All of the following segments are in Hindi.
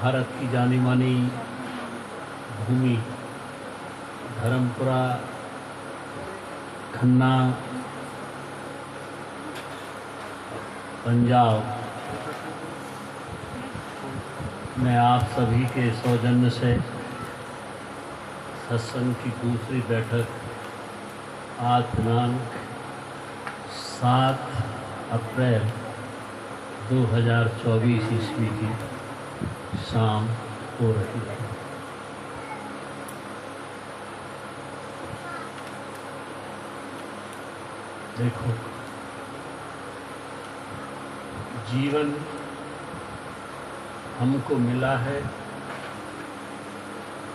भारत की जानी मानी भूमि धर्मपुरा खन्ना पंजाब में आप सभी के सौजन्य से सत्संग की दूसरी बैठक आज दिनांक 7 अप्रैल 2024 ईस्वी की शाम हो रही है। देखो, जीवन हमको मिला है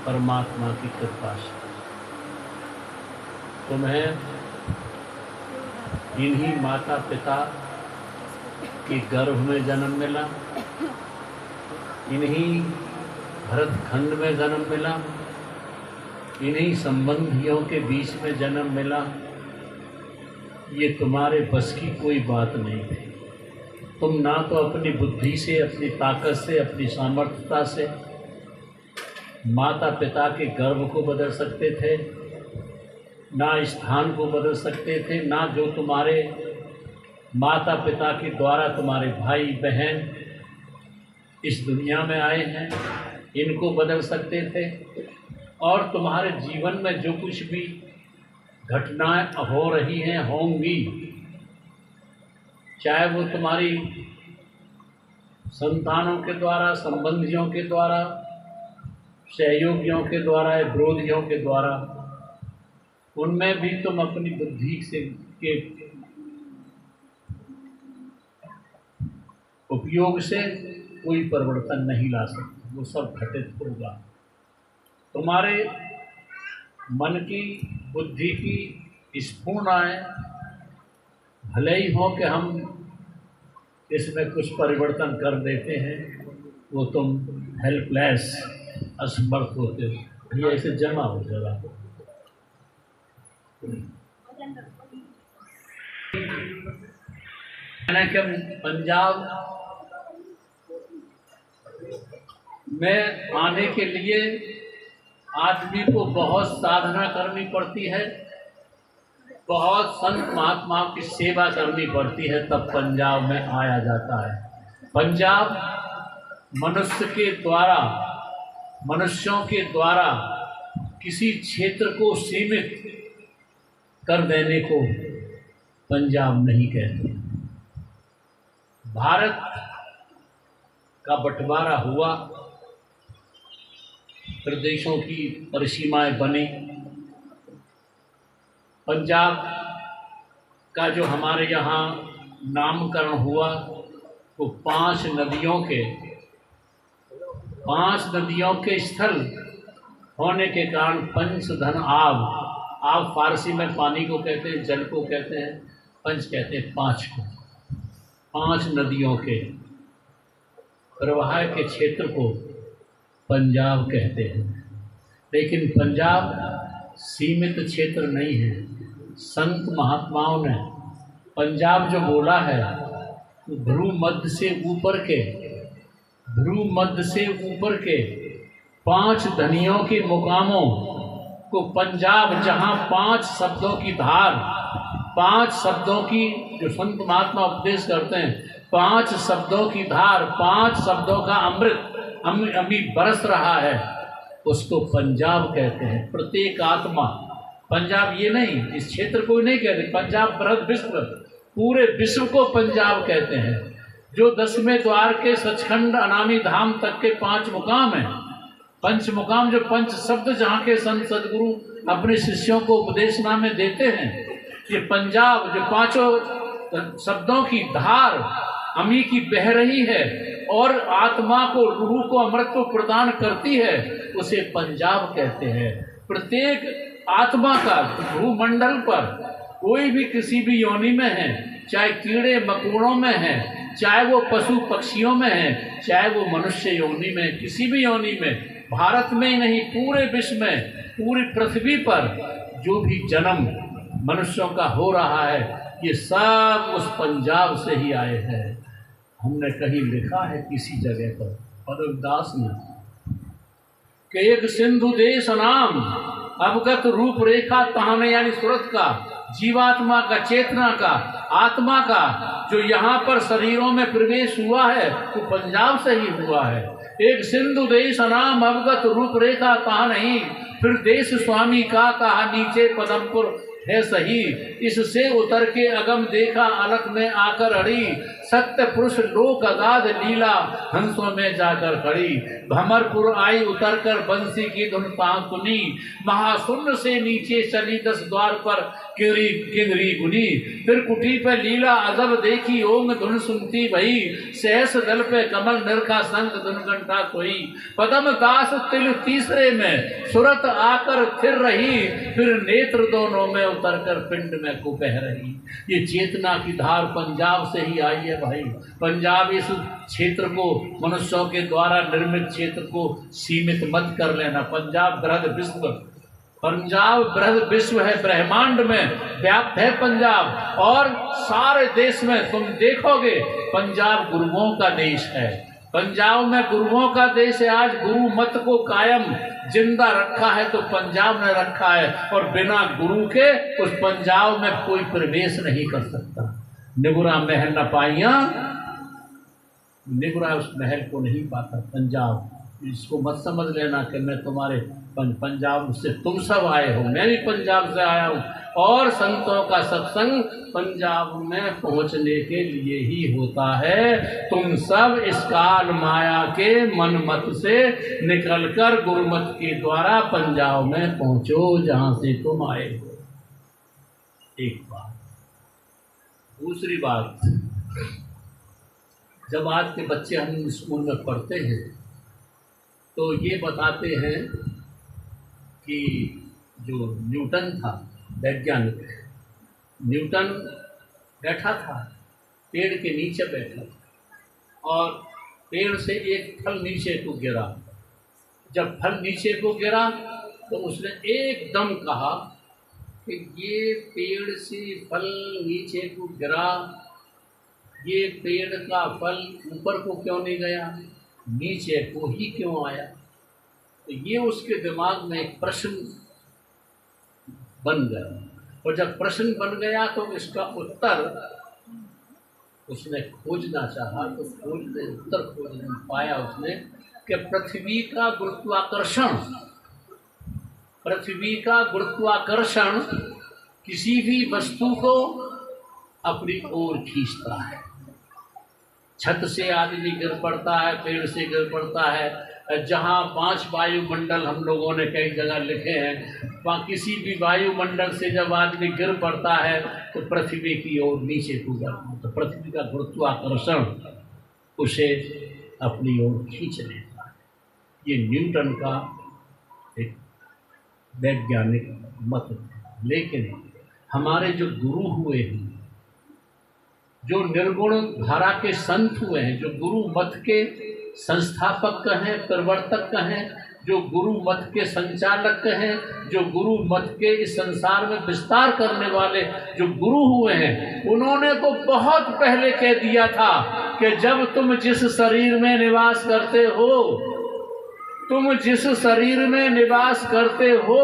परमात्मा की कृपा से। तुम्हें इन्हीं माता पिता के गर्भ में जन्म मिला, इन्हीं भरतखंड में जन्म मिला, इन्हीं संबंधियों के बीच में जन्म मिला। ये तुम्हारे बस की कोई बात नहीं थी। तुम ना तो अपनी बुद्धि से, अपनी ताकत से, अपनी सामर्थ्यता से माता पिता के गर्भ को बदल सकते थे, ना स्थान को बदल सकते थे, ना जो तुम्हारे माता पिता के द्वारा तुम्हारे भाई बहन इस दुनिया में आए हैं इनको बदल सकते थे। और तुम्हारे जीवन में जो कुछ भी घटनाएं हो रही हैं, होंगी, चाहे वो तुम्हारी संतानों के द्वारा, संबंधियों के द्वारा, सहयोगियों के द्वारा या विरोधियों के द्वारा, उनमें भी तुम अपनी बुद्धि से के उपयोग से कोई परिवर्तन नहीं ला सकते। वो सब घटित होगा। तुम्हारे मन की, बुद्धि की स्फूर्णाएं भले ही हो कि हम इसमें कुछ परिवर्तन कर देते हैं, वो तुम हेल्पलेस, असमर्थ होते हो। ये ऐसे जमा हो जरा। पंजाब में आने के लिए आदमी को बहुत साधना करनी पड़ती है, बहुत संत महात्माओं की सेवा करनी पड़ती है, तब पंजाब में आया जाता है। पंजाब मनुष्यों के द्वारा किसी क्षेत्र को सीमित कर देने को पंजाब नहीं कहते। भारत का बंटवारा हुआ, प्रदेशों की परिसीमाएं बनी। पंजाब का जो हमारे यहाँ नामकरण हुआ वो 5 नदियों के स्थल होने के कारण पंचधन आब फारसी में पानी को कहते हैं, जल को कहते हैं, पंच कहते हैं 5 को। 5 नदियों के प्रवाह के क्षेत्र को पंजाब कहते हैं। लेकिन पंजाब सीमित क्षेत्र नहीं है। संत महात्माओं ने पंजाब जो बोला है, ध्रुव मध्य से ऊपर के 5 धनियों के मुकामों को पंजाब, जहाँ 5 शब्दों की धार, 5 शब्दों की, जो संत महात्मा उपदेश करते हैं, 5 शब्दों की धार, 5 शब्दों का अमृत अभी बरस रहा है, उसको पंजाब कहते हैं। प्रत्येक आत्मा, पंजाब ये नहीं, इस क्षेत्र को नहीं कहते, पंजाब बृहद विश्व, पूरे विश्व को पंजाब कहते हैं। जो 10वें द्वार के सचखंड अनामी धाम तक के 5 मुकाम हैं, पंच मुकाम, जो 5 शब्द जहाँ के संत सदगुरु अपने शिष्यों को उपदेशनामे देते हैं, ये पंजाब जो 5 शब्दों की धार अमी की बह रही है और आत्मा को, रूह को, अमृत को प्रदान करती है, उसे पंजाब कहते हैं। प्रत्येक आत्मा का भूमंडल पर कोई भी किसी भी योनि में है, चाहे कीड़े मकोड़ों में है, चाहे वो पशु पक्षियों में है, चाहे वो मनुष्य योनि में, किसी भी योनि में, भारत में ही नहीं पूरे विश्व में, पूरी पृथ्वी पर जो भी जन्म मनुष्यों का हो रहा है, ये सब उस पंजाब से ही आए हैं। हमने कहीं लिखा है किसी जगह पर पददास ने कि एक सिंधु देश नाम अवगत रूप रेखा तहाने, यानी सूरत का, जीवात्मा का, चेतना का, आत्मा का जो यहाँ पर शरीरों में प्रवेश हुआ है वो पंजाब से ही हुआ है। एक सिंधु देश नाम अवगत रूप रेखा कहा नहीं, फिर देश स्वामी का कहा नीचे पदमपुर है सही। इससे उतर के अगम देखा अलख में आकर अड़ी, सत्य पुरुष लोक अगाध लीला हंसों में जाकर खड़ी। भमरपुर आई उतर कर बंसी की धुन तां सुनी, महाशून्य से नीचे चली 10 द्वार पर किंगरी गुनी। फिर कुटी पे लीला अजब देखी, ओंग धुन सुनती भई, सहस दल पे कमल निरखा संग धुन घंटा सोई। पदम दास तिल तीसरे में सुरत आकर थिर रही, फिर नेत्र दोनों में उतर कर पिंड में कुपह रही। ये चेतना की धार पंजाब से ही आई है भाई। पंजाब इस क्षेत्र को, मनुष्यों के द्वारा निर्मित क्षेत्र को सीमित मत कर लेना। पंजाब बृहद विश्व, पंजाब बृहद विश्व है, ब्रह्मांड में व्याप्त है पंजाब। और सारे देश में तुम देखोगे पंजाब गुरुओं का देश है। पंजाब में गुरुओं का देश है। आज गुरु मत को कायम जिंदा रखा है तो पंजाब ने रखा है, और बिना गुरु के उस पंजाब में कोई प्रवेश नहीं कर सकता। निगुरा महल न पाइया, निगुरा उस महल को नहीं पाता पंजाब। इसको मत समझ लेना कि मैं तुम्हारे पंजाब से तुम सब आए हो, मैं भी पंजाब से आया हूँ। और संतों का सत्संग पंजाब में पहुँचने के लिए ही होता है। तुम सब इस काल माया के मन मत से निकलकर गुरुमत के द्वारा पंजाब में पहुँचो जहाँ से तुम आए हो। एक बात। दूसरी बात, जब आज के बच्चे हम स्कूल में पढ़ते हैं तो ये बताते हैं कि जो न्यूटन था वैज्ञानिक, न्यूटन बैठा था, पेड़ के नीचे बैठा था, और पेड़ से एक फल नीचे को गिरा। जब फल नीचे को गिरा तो उसने एकदम कहा कि ये पेड़ से फल नीचे को गिरा, ये पेड़ का फल ऊपर को क्यों नहीं गया, नीचे को ही क्यों आया। तो ये उसके दिमाग में एक प्रश्न बन गया, और जब प्रश्न बन गया तो इसका उत्तर उसने खोजना चाहा। तो खोजने उत्तर खोजने पाया उसने कि पृथ्वी का गुरुत्वाकर्षण, पृथ्वी का गुरुत्वाकर्षण किसी भी वस्तु को अपनी ओर खींचता है। छत से आदमी गिर पड़ता है, पेड़ से गिर पड़ता है। जहाँ 5 वायुमंडल हम लोगों ने कई जगह लिखे हैं, वहाँ किसी भी वायुमंडल से जब आदमी गिर पड़ता है तो पृथ्वी की ओर नीचे कूदा, तो पृथ्वी का गुरुत्वाकर्षण उसे अपनी ओर खींच लेता है। ये न्यूटन का एक वैज्ञानिक मत है। लेकिन हमारे जो गुरु हुए हैं, जो निर्गुण धारा के संत हुए हैं, जो गुरु मत के संस्थापक कहें, प्रवर्तक कहें, जो गुरु मत के संचालक कहें, जो गुरु मत के इस संसार में विस्तार करने वाले जो गुरु हुए हैं, उन्होंने तो बहुत पहले कह दिया था कि जब तुम जिस शरीर में निवास करते हो, तुम जिस शरीर में निवास करते हो,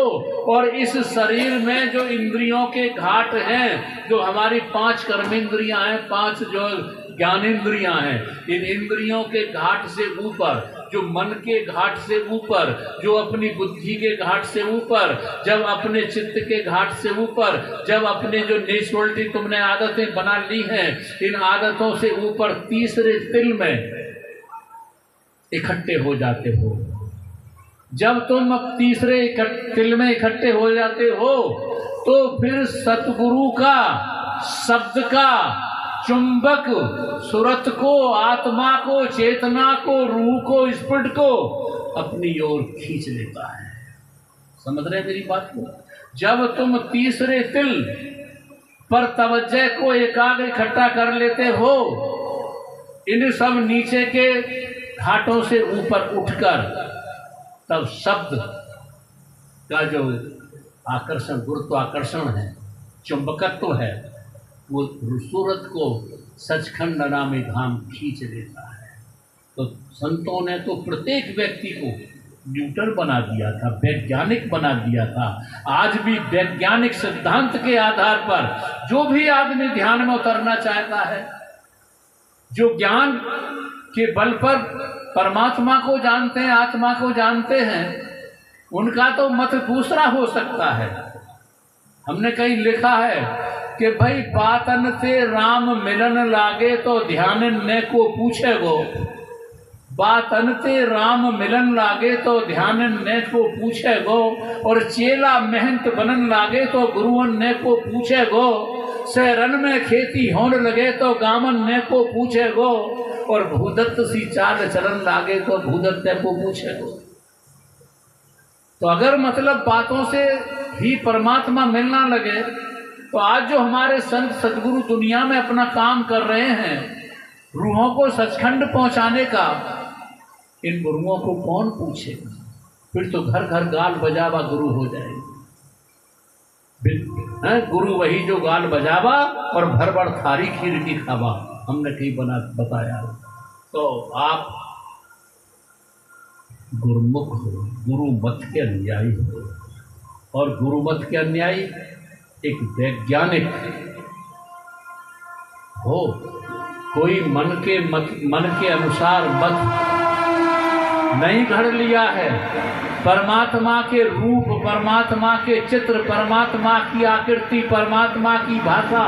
और इस शरीर में जो इंद्रियों के घाट हैं, जो हमारी 5 कर्मेंद्रियां हैं, 5 जो ज्ञानेंद्रियां हैं, इन इंद्रियों के घाट से ऊपर, जो मन के घाट से ऊपर, जो अपनी बुद्धि के घाट से ऊपर, जब अपने चित्त के घाट से ऊपर, जब अपने जो नेचुरलिटी तुमने आदतें बना ली हैं, इन आदतों से ऊपर तीसरे तिल में इकट्ठे हो जाते हो। जब तुम तीसरे तिल में इकट्ठे हो जाते हो तो फिर सतगुरु का, शब्द का चुंबक सुरत को, आत्मा को, चेतना को, रूह को, स्पिरिट को अपनी ओर खींच लेता है। समझ रहे मेरी बात को? जब तुम तीसरे तिल पर तवज्जो को एकाग्र इकट्ठा कर लेते हो, इन सब नीचे के घाटों से ऊपर उठकर, तब शब्द का जो आकर्षण, गुरुत्वाकर्षण है, चुंबकत्व है, वो सूरत को सचखंड नामी धाम खींच लेता है। तो संतों ने तो प्रत्येक व्यक्ति को न्यूटन बना दिया था, वैज्ञानिक बना दिया था। आज भी वैज्ञानिक सिद्धांत के आधार पर जो भी आदमी ध्यान में उतरना चाहता है, जो ज्ञान के बल पर परमात्मा को जानते हैं, आत्मा को जानते हैं, उनका तो मत दूसरा हो सकता है। हमने कहीं लिखा है कि भाई बातन से राम मिलन लागे तो ध्यान ने को पूछे गो, बातन से राम मिलन लागे तो ध्यान ने को पूछे गो, और चेला मेहनत बनन लागे तो गुरुअन ने को पूछे गो, शहरन में खेती होने लगे तो गामन ने को पूछे गो, और भूदत्त सी चाल चलन लागे तो भूदत्त ने को पूछे गो। तो अगर मतलब बातों से ही परमात्मा मिलना लगे, तो आज जो हमारे संत सद्गुरु दुनिया में अपना काम कर रहे हैं, रूहों को सचखंड पहुंचाने का, इन गुरुओं को कौन पूछेगा? फिर तो घर घर गाल बजावा गुरु हो जाएगा। गुरु वही जो गाल बजावा और भर भर थारी खीर की खावा, हमने कहीं बताया। तो आप गुरुमुख हो, गुरु मत के अनुयायी हो, और गुरु मत के अनुयायी एक वैज्ञानिक हो। कोई मन के अनुसार मत नहीं घड़ लिया है। परमात्मा के रूप, परमात्मा के चित्र, परमात्मा की आकृति, परमात्मा की भाषा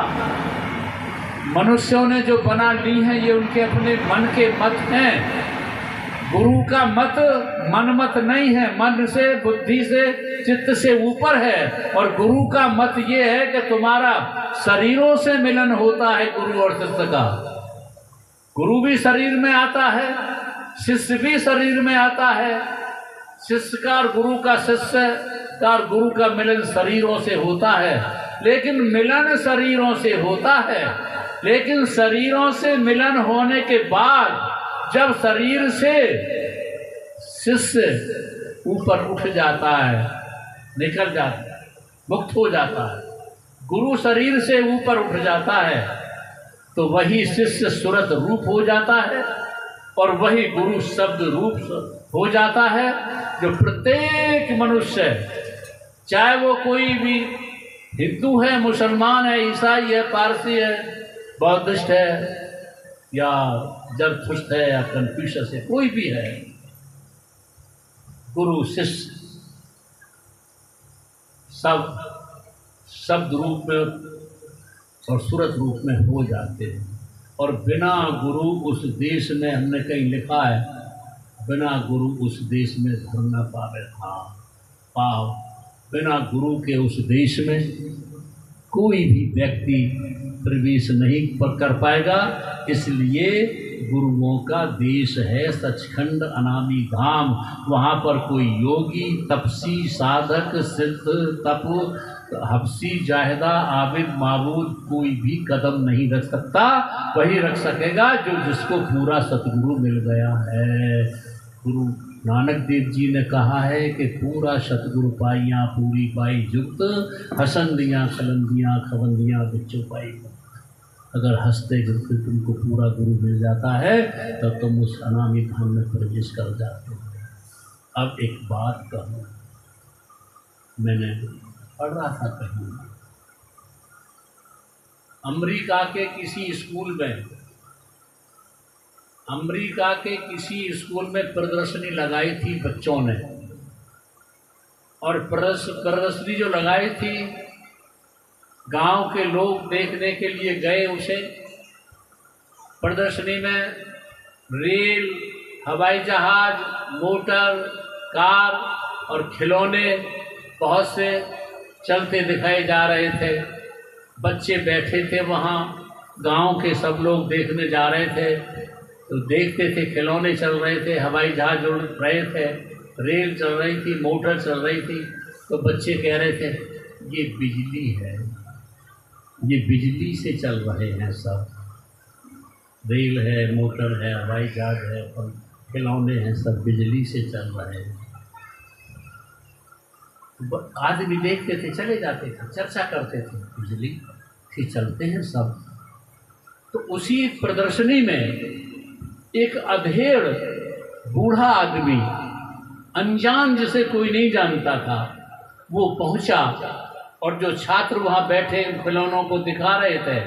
मनुष्यों ने जो बना ली है, ये उनके अपने मन के मत हैं। गुरु का मत मन मत नहीं है, मन से, बुद्धि से, चित्त से ऊपर है। और गुरु का मत ये है कि तुम्हारा शरीरों से मिलन होता है गुरु और शिष्य का। गुरु भी शरीर में आता है, शिष्य भी शरीर में आता है। शिष्य का और गुरु का, शिष्य का और गुरु का मिलन शरीरों से होता है, लेकिन मिलन शरीरों से होता है। लेकिन शरीरों से मिलन होने के बाद जब शरीर से शिष्य ऊपर उठ जाता है, निकल जाता है, मुक्त हो जाता है, गुरु शरीर से ऊपर उठ जाता है, तो वही शिष्य सुरत रूप हो जाता है, और वही गुरु शब्द रूप हो जाता है। जो प्रत्येक मनुष्य, चाहे वो कोई भी हिंदू है, मुसलमान है, ईसाई है, पारसी है, बौद्धिस्ट है, या जरथुस्त है, या कन्फ्यूशस है, कोई भी है, गुरु शिष्य सब शब्द रूप में और सूरत रूप में हो जाते हैं। और बिना गुरु उस देश में, हमने कहीं लिखा है, बिना गुरु उस देश में धर्म न पावे था पाव। बिना गुरु के उस देश में कोई भी व्यक्ति प्रवेश नहीं कर पाएगा। इसलिए गुरुओं का देश है सचखंड अनामी धाम। वहाँ पर कोई योगी, तपसी, साधक, सिद्ध, तप, हफ्सी, जाहिदा, आबिद, माबूद कोई भी कदम नहीं रख सकता। वही रख सकेगा जो जिसको पूरा सतगुरु मिल गया है। गुरु नानक देव जी ने कहा है कि पूरा सतगुरु पाइयाँ पूरी पाई जुक्त, हसंदियाँ खलंदियाँ खबंदियाँ बिच्चो पाई। अगर हंसते जुलते तुमको पूरा गुरु मिल जाता है तो तुम उस अनामी धाम में प्रवेश कर जाते हो। अब एक बात कहूँ, मैंने पढ़ रहा था कहीं, अमेरिका के किसी स्कूल में प्रदर्शनी लगाई थी बच्चों ने, और प्रदर्शनी जो लगाई थी, गांव के लोग देखने के लिए गए उसे। प्रदर्शनी में रेल, हवाई जहाज, मोटर, कार और खिलौने बहुत से चलते दिखाए जा रहे थे। बच्चे बैठे थे वहाँ, गांव के सब लोग देखने जा रहे थे, तो देखते थे, खिलौने चल रहे थे, हवाई जहाज उड़ रहे थे, रेल चल रही थी, मोटर चल रही थी। तो बच्चे कह रहे थे ये बिजली है, ये बिजली से चल रहे हैं सब, रेल है, मोटर है, हवाई जहाज है, और खिलौने हैं, सब बिजली से चल रहे हैं। आदमी देखते थे, चले जाते थे, चर्चा करते थे, बिजली से चलते हैं सब। तो उसी प्रदर्शनी में एक अधेड़ बूढ़ा आदमी, अनजान जिसे कोई नहीं जानता था, वो पहुंचा और जो छात्र वहां बैठे खिलौनों को दिखा रहे थे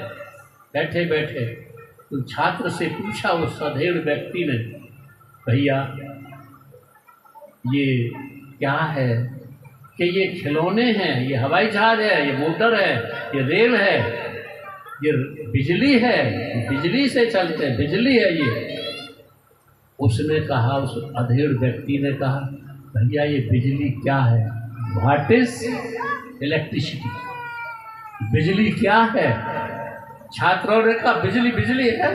बैठे बैठे, तो छात्र से पूछा उस अधेड़ व्यक्ति ने, भैया ये क्या है? कि ये खिलौने हैं, ये हवाई जहाज है, ये मोटर है, ये रेल है, ये बिजली है, बिजली से चलते हैं, बिजली है ये। उसने कहा, उस अधेड़ व्यक्ति ने कहा, भैया ये बिजली क्या है? What is electricity? बिजली क्या है? छात्रों ने कहा, बिजली बिजली है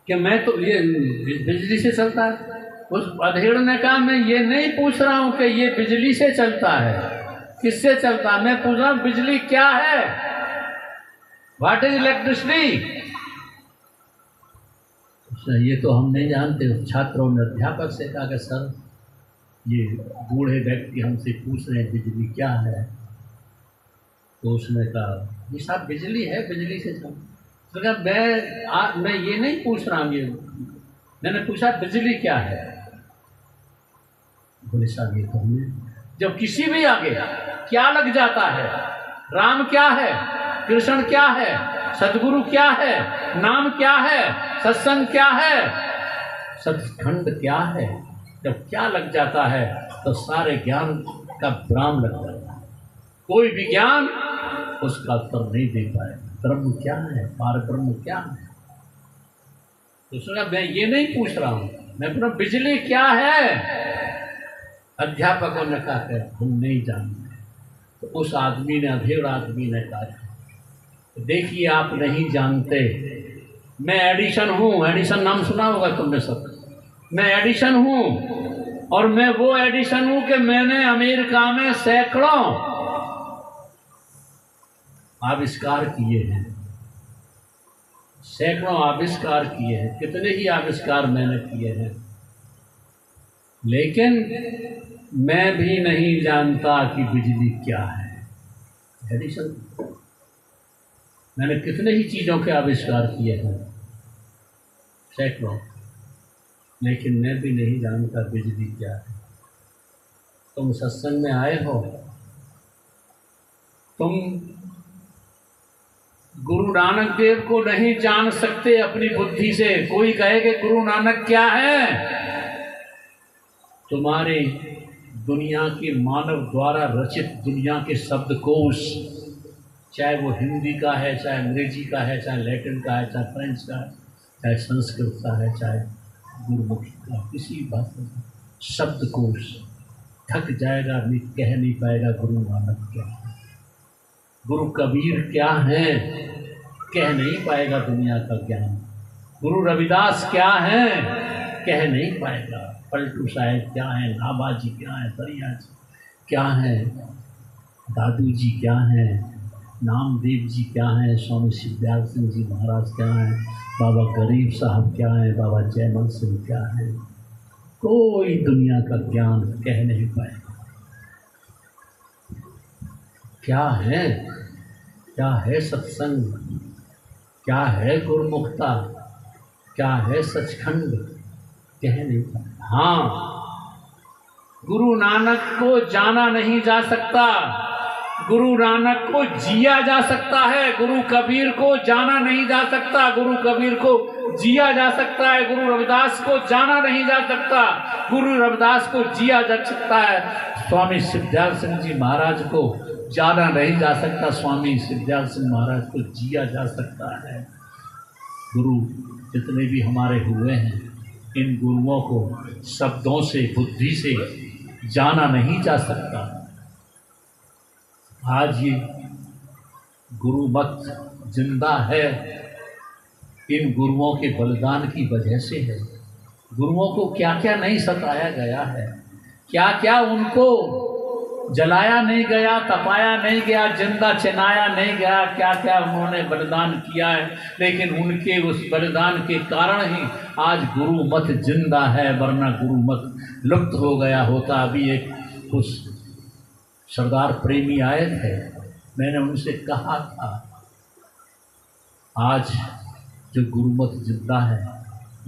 कि मैं तो ये बिजली से चलता है। उस अधेड़ ने कहा, मैं ये नहीं पूछ रहा हूं कि ये बिजली से चलता है, किससे चलता है, मैं पूछ रहा हूं बिजली क्या है? What is electricity? ये तो हम नहीं जानते। छात्रों ने अध्यापक से कहा कि सर ये बूढ़े व्यक्ति हमसे पूछ रहे हैं बिजली क्या है। तो उसने कहा, ये साहब बिजली है, बिजली से चलता। तो कहा, मैं ये नहीं पूछ रहा हूँ, ये मैंने पूछा बिजली क्या है। बोले साहब ये तो हमें, जब किसी भी आगे क्या लग जाता है, राम क्या है, कृष्ण क्या है, सदगुरु क्या है, नाम क्या है, सत्संग क्या है, सचखंड क्या है, जब क्या लग जाता है तो सारे ज्ञान का भ्राम लग जाता है। कोई भी ज्ञान उसका उत्तर नहीं दे पाए। ब्रह्म क्या है, पार ब्रह्म क्या है? तो सुना, मैं ये नहीं पूछ रहा हूं, मैं पूछ रहा हूं बिजली क्या है। अध्यापकों ने कहा कि हम नहीं जानते। तो उस आदमी ने, अधेड़ आदमी ने कहा, देखिए आप नहीं जानते, मैं एडिशन हूँ। एडिशन नाम सुना होगा तुमने सब। मैं एडिशन हूँ और मैं वो एडिशन हूँ कि मैंने अमेरिका में सैकड़ों आविष्कार किए हैं, सैकड़ों आविष्कार किए हैं, कितने ही आविष्कार मैंने किए हैं, लेकिन मैं भी नहीं जानता कि बिजली क्या है। एडिशन, मैंने कितने ही चीज़ों के आविष्कार किए हैं, सैकड़ों, लेकिन मैं भी नहीं जानता बिजली क्या है। तुम सत्संग में आए हो, तुम गुरु नानक देव को नहीं जान सकते अपनी बुद्धि से। कोई कहे कि गुरु नानक क्या है, तुम्हारे दुनिया के मानव द्वारा रचित दुनिया के शब्दकोश, चाहे वो हिंदी का है, चाहे अंग्रेजी का है, चाहे लैटिन का है, चाहे फ्रेंच का है, चाहे संस्कृत का है, चाहे गुरुमुखी का, किसी भाषा का शब्दकोश थक जाएगा, नहीं कह नहीं पाएगा गुरु नानक क्या है, गुरु कबीर क्या है, कह नहीं पाएगा दुनिया का ज्ञान। गुरु रविदास क्या है, कह नहीं पाएगा। पलटू साहेब क्या है, नाबाजी क्या है, दरिया जी क्या है, दादू जी क्या है, नामदेव जी क्या है, स्वामी सिद्धार्थ सिंह जी महाराज क्या हैं, बाबा गरीब साहब क्या हैं, बाबा जयमल सिंह क्या हैं। कोई दुनिया का ज्ञान कह नहीं पाएगा। क्या है, क्या है सत्संग, क्या है गुरुमुखता, क्या है सचखंड, कह नहीं पाएगा। हाँ, गुरु नानक को जाना नहीं जा सकता, गुरु नानक को जिया जा सकता है। गुरु कबीर को जाना नहीं जा सकता, गुरु कबीर को जिया जा सकता है। गुरु रविदास को जाना नहीं जा सकता, गुरु रविदास को जिया जा सकता है। स्वामी सिद्धार्थ सिंह जी महाराज को जाना नहीं जा सकता, स्वामी सिद्धार्थ सिंह महाराज को जिया जा सकता है। गुरु जितने भी हमारे हुए हैं, इन गुरुओं को शब्दों से, बुद्धि से जाना नहीं जा सकता। आज ये गुरु मत जिंदा है, इन गुरुओं के बलिदान की वजह से है। गुरुओं को क्या क्या नहीं सताया गया है, क्या क्या उनको जलाया नहीं गया, तपाया नहीं गया, जिंदा चिनाया नहीं गया, क्या क्या उन्होंने बलिदान किया है। लेकिन उनके उस बलिदान के कारण ही आज गुरु मत जिंदा है, वरना गुरु मत लुप्त हो गया होता। अभी एक उस सरदार प्रेमी आए थे, मैंने उनसे कहा था, आज जो गुरुमत जिंदा है,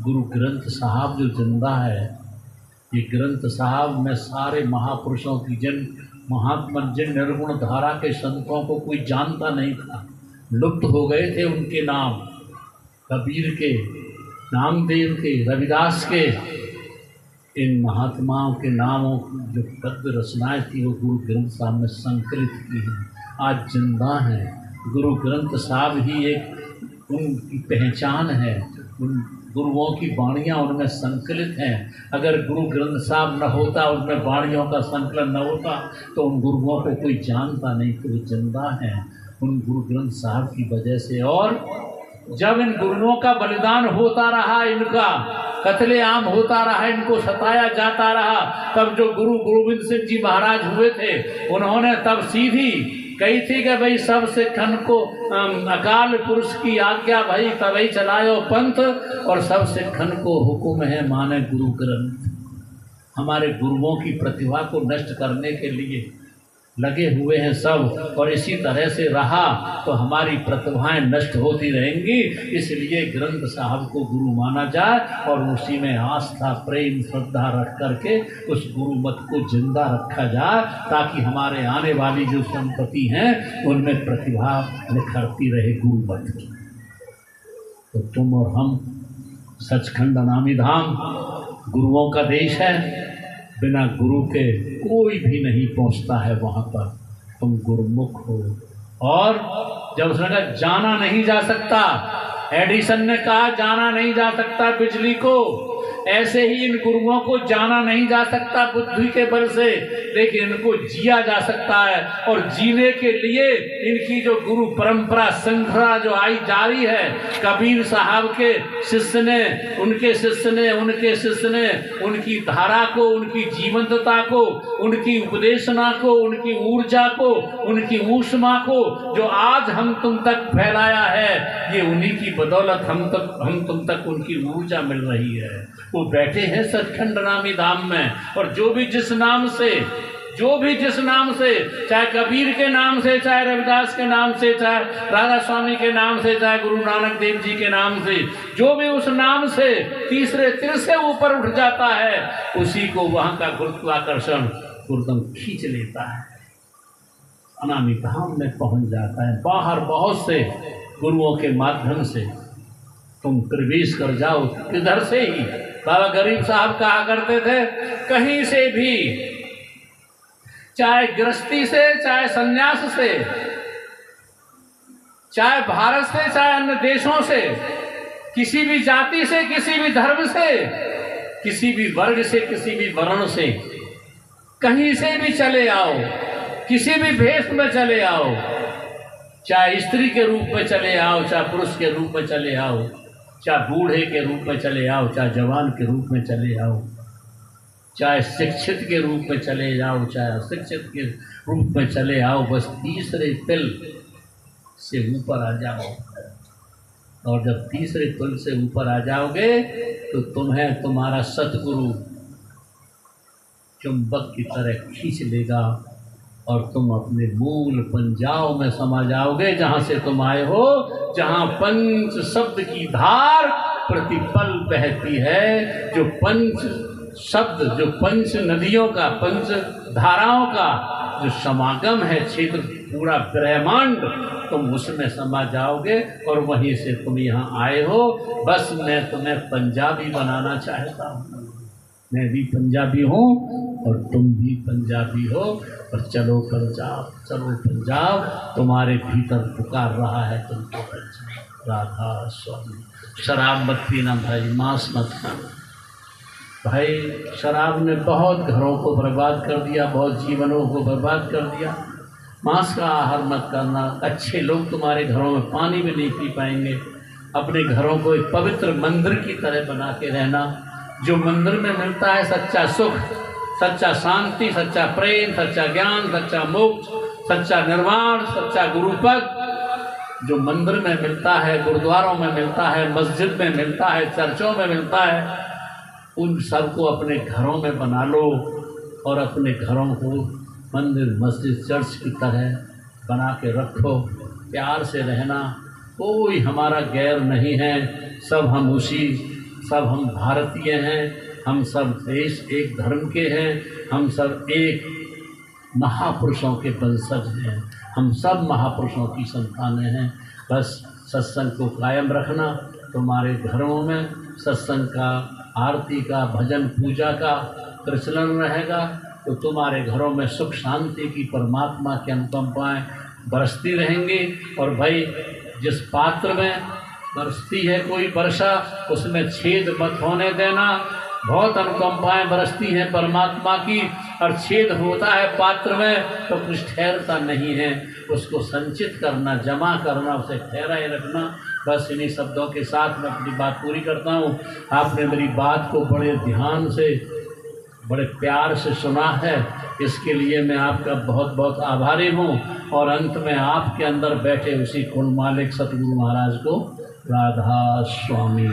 गुरु ग्रंथ साहब जो जिंदा है, ये ग्रंथ साहब में सारे महापुरुषों की जिन महात्मा जिन निर्गुण धारा के संतों को कोई जानता नहीं था, लुप्त हो गए थे उनके नाम, कबीर के, नामदेव के, रविदास के, इन महात्माओं के नामों की जो पद्य रचनाएं थी वो गुरु ग्रंथ साहब में संकलित की हैं, आज जिंदा हैं। गुरु ग्रंथ साहब ही एक उनकी पहचान है, उन गुरुओं की वाणियाँ उनमें संकलित हैं। अगर गुरु ग्रंथ साहब न होता, उनमें वाणियों का संकलन न होता, तो उन गुरुओं को कोई जानता नहीं कि वो जिंदा हैं उन गुरु ग्रंथ साहब की वजह से। और जब इन गुरुओं का बलिदान होता रहा, इनका कत्लेआम होता रहा, इनको सताया जाता रहा, तब जो गुरु गोविंद सिंह जी महाराज हुए थे, उन्होंने तब सीधी कही थी कि भाई सब सिखन को अकाल पुरुष की आज्ञा भाई तभी चलायो पंथ, और सब सिखन को हुक्म है माने गुरु ग्रंथ। हमारे गुरुओं की प्रतिभा को नष्ट करने के लिए लगे हुए हैं सब, और इसी तरह से रहा तो हमारी प्रतिभाएं नष्ट होती रहेंगी। इसलिए ग्रंथ साहब को गुरु माना जाए और उसी में आस्था, प्रेम, श्रद्धा रख करके उस गुरु मत को जिंदा रखा जाए, ताकि हमारे आने वाली जो संपत्ति हैं उनमें प्रतिभा निखरती रहे गुरु मत की। तो तुम और हम, सचखंड अनामी धाम गुरुओं का देश है, बिना गुरु के कोई भी नहीं पहुंचता है वहाँ पर। तुम गुरुमुख हो। और जब उसने कहा जाना नहीं जा सकता, एडिसन ने कहा जाना नहीं जा सकता बिजली को, ऐसे ही इन गुरुओं को जाना नहीं जा सकता बुद्धि के बल से, लेकिन इनको जिया जा सकता है। और जीने के लिए इनकी जो गुरु परंपरा श्रृंखला जो आई जारी है, कबीर साहब के शिष्य ने, उनके शिष्य ने, उनके शिष्य ने उनकी धारा को, उनकी जीवंतता को, उनकी उपदेशना को, उनकी ऊर्जा को, उनकी ऊष्मा को जो आज हम तुम तक फैलाया है, ये उन्हीं की बदौलत हम तुम तक उनकी ऊर्जा मिल रही है। वो बैठे हैं सचखंड नामी धाम में, और जो भी जिस नाम से, चाहे कबीर के नाम से, चाहे रविदास के नाम से, चाहे राधा स्वामी के नाम से, चाहे गुरु नानक देव जी के नाम से, जो भी उस नाम से तीसरे तिर से ऊपर उठ जाता है, उसी को वहां का गुरुत्वाकर्षण गुरुदम खींच लेता है, अनामी धाम में पहुंच जाता है। बाहर बहुत से गुरुओं के माध्यम से तुम प्रवेश कर जाओ, किधर से ही बाबा गरीब साहब कहा करते थे, कहीं से भी, चाहे गृहस्थी से, चाहे संन्यास से, चाहे भारत से, चाहे अन्य देशों से, किसी भी जाति से, किसी भी धर्म से, किसी भी वर्ग से, किसी भी वर्ण से, कहीं से भी चले आओ, किसी भी भेष में चले आओ, चाहे स्त्री के रूप में चले आओ, चाहे पुरुष के रूप में चले आओ, चाहे बूढ़े के रूप में चले आओ, चाहे जवान के रूप में चले आओ, चाहे शिक्षित के रूप में चले जाओ, चाहे अशिक्षित के रूप में चले आओ, बस तीसरे तिल से ऊपर आ जाओ। और जब तीसरे तिल से ऊपर आ जाओगे तो तुम्हें तुम्हारा सतगुरु चुंबक की तरह खींच लेगा और तुम अपने मूल पंजाब में समा जाओगे, जहाँ से तुम आए हो, जहाँ पंच शब्द की धार प्रतिपल बहती है। जो पंच शब्द, जो पंच नदियों का, पंच धाराओं का जो समागम है, क्षेत्र पूरा ब्रह्मांड, तुम उसमें समा जाओगे और वहीं से तुम यहाँ आए हो। बस मैं तुम्हें पंजाबी बनाना चाहता हूँ। मैं भी पंजाबी हूँ और तुम भी पंजाबी हो, और चलो पंजाब, चलो पंजाब, तुम्हारे भीतर पुकार रहा है तुमको पंजाब। राधा स्वामी। शराब मत पीना भाई, मांस मत खाना भाई। शराब ने बहुत घरों को बर्बाद कर दिया, बहुत जीवनों को बर्बाद कर दिया। मांस का आहार मत करना। अच्छे लोग तुम्हारे घरों में पानी भी नहीं पी पाएंगे। अपने घरों को एक पवित्र मंदिर की तरह बना के रहना। जो मंदिर में मिलता है सच्चा सुख, सच्चा शांति, सच्चा प्रेम, सच्चा ज्ञान, सच्चा मोक्ष, सच्चा निर्वाण, सच्चा गुरुपद, जो मंदिर में मिलता है, गुरुद्वारों में मिलता है, मस्जिद में मिलता है, चर्चों में मिलता है, उन सबको अपने घरों में बना लो और अपने घरों को मंदिर, मस्जिद, चर्च की तरह बना के रखो। प्यार से रहना, कोई हमारा गैर नहीं है, सब हम भारतीय हैं, हम सब देश एक धर्म के हैं, हम सब एक महापुरुषों के वंशज हैं, हम सब महापुरुषों की संतानें हैं। बस सत्संग को कायम रखना, तुम्हारे घरों में सत्संग का, आरती का, भजन पूजा का प्रचलन रहेगा तो तुम्हारे घरों में सुख शांति की परमात्मा की अनुकंपाएँ बरसती रहेंगी। और भाई जिस पात्र में बरसती है कोई वर्षा, उसमें छेद मत होने देना। बहुत अनुकंपाएं बरसती हैं परमात्मा की, और छेद होता है पात्र में तो कुछ ठहरता नहीं है, उसको संचित करना, जमा करना, उसे ठहराए रखना। बस इन्हीं शब्दों के साथ मैं अपनी बात पूरी करता हूँ। आपने मेरी बात को बड़े ध्यान से, बड़े प्यार से सुना है, इसके लिए मैं आपका बहुत बहुत आभारी हूँ। और अंत में आपके अंदर बैठे उसी कुल मालिक सतगुरु महाराज को राधा स्वामी।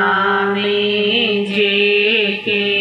स्वामी जी की